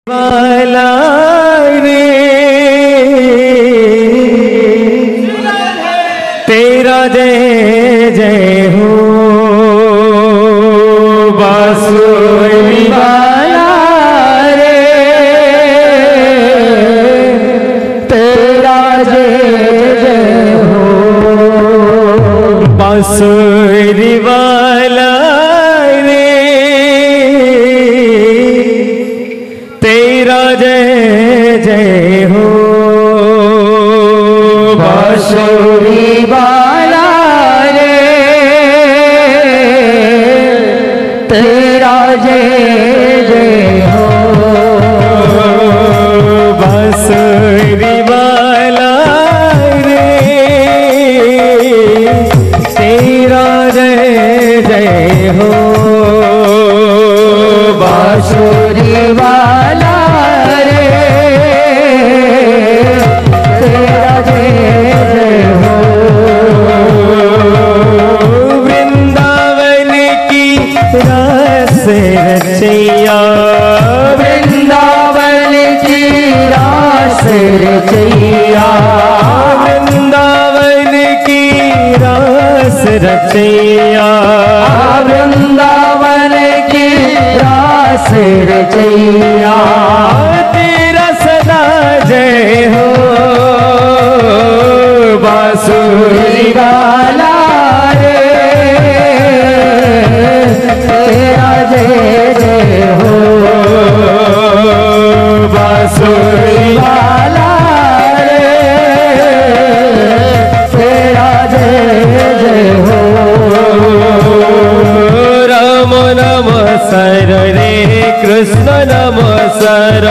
वाला रे तेरा जय जय हो बांसुरी वाला रे तेरा जय जय हो बांसुरी वाला रे तेरा जय जय हो बांसुरी वाला रे तेरा जय जय हो बांसुरी वाला रे तेरा जय जय हो बांसुरी वाला रे तेरा जय जय हो वृंदावन की रस रचैया वृंदावन की रस रचैया वृंदावन की रस रचैया वृंदावन की रस रचैया तेरा सदा जय हो बांसुरी वाला रे तेरा जय जय हो बांसुरी वाला रे तेरा जय जय हो राम नम सर रे कृष्ण नम सर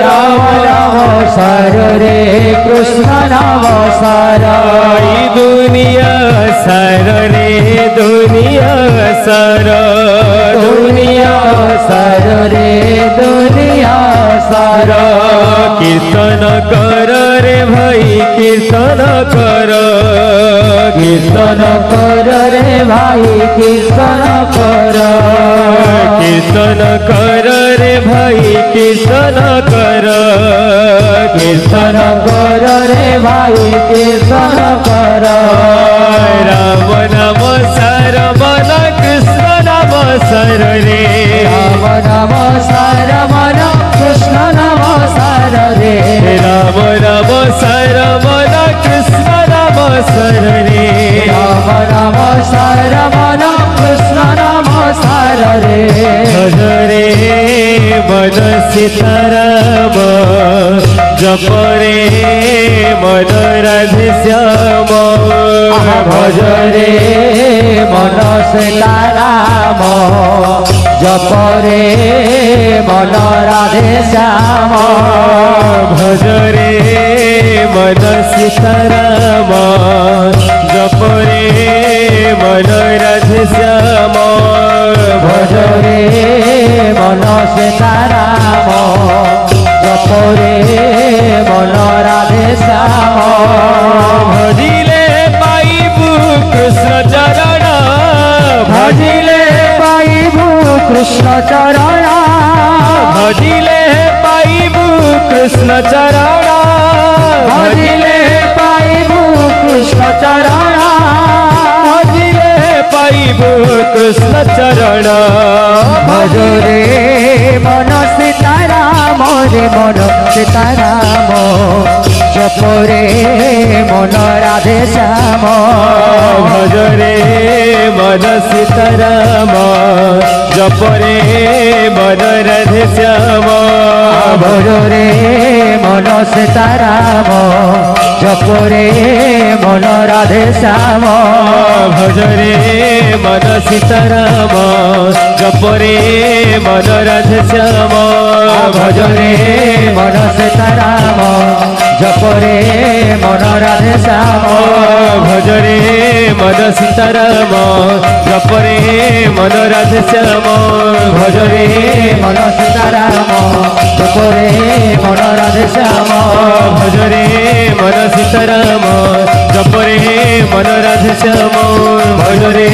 राम नम सर रे कृष्ण नम सर दुनिया सर रे दुनिया सर दुनिया सर रे दुनिया सर कीर्तन कर रे भाई कीर्तन कर कीर्तन कर रे भाई कीर्तन कर कीर्तन कर रे भाई कीर्तन कर कीर्तन कर रे भाई कीर्तन कर राम नम सर मन कृष्ण नम सर रे राम नम सर मन कृष्ण नम सर रे राम नम सर मन कृष्ण नम सर रे राम नम सर मन कृष्ण नम सर रे भज रे मन सीताराम जप रे मन राधे श्याम भज रे मन सीताराम जप रे मन राधे श्याम भज रे मन सीताराम जप रे मन राधे श्याम भज रे मन सीताराम जप रे मन राधे श्याम भजिले पाइबु कृष्ण चरण भजिले पाइबु कृष्ण चरण भजिले पाइबु कृष्ण चरण भजिले पाइबु कृष्ण चरण भजिले पाइबु कृष्ण चरण भज रे मन सीताराम रे मन सीताराम जप रे मन राधे श्याम भज रे मन सीताराम जप रे मन राधे श्याम भज रे मन सीताराम जप रे मन राधे श्याम भज रे मन सीताराम जप रे मन राधे श्याम भज रे मन सीताराम जप रे मन राधे श्याम भज रे मन सीताराम जप रे मन राधे श्याम भज रे मन सीताराम जप रे मन राधे श्याम भज रे मन सीताराम जप रे मन राधे श्याम भज रे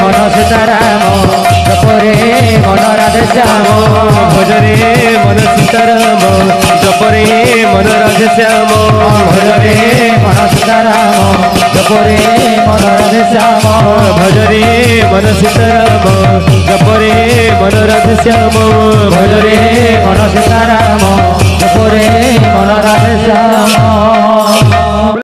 मन सीताराम जप ଜପରେ ମନ ରାଧେ ଶ୍ୟାମ ଭଜରେ ମନ ସୀତାରାମ ଜପରେ ମନ ରାଧେ ଶ୍ୟାମ ଭଜରେ ମନ ସୀତାରାମ ଜପରେ ମନ ରାଧେ ଶ୍ୟାମ ଭଜରେ ମନ ସୀତାରାମ ଜପରେ ମନ ରାଧେ ଶ୍ୟାମ ଭଜରେ ମନ ସୀତାରାମ ଜପରେ ମନ ରାଧେ ଶ୍ୟାମ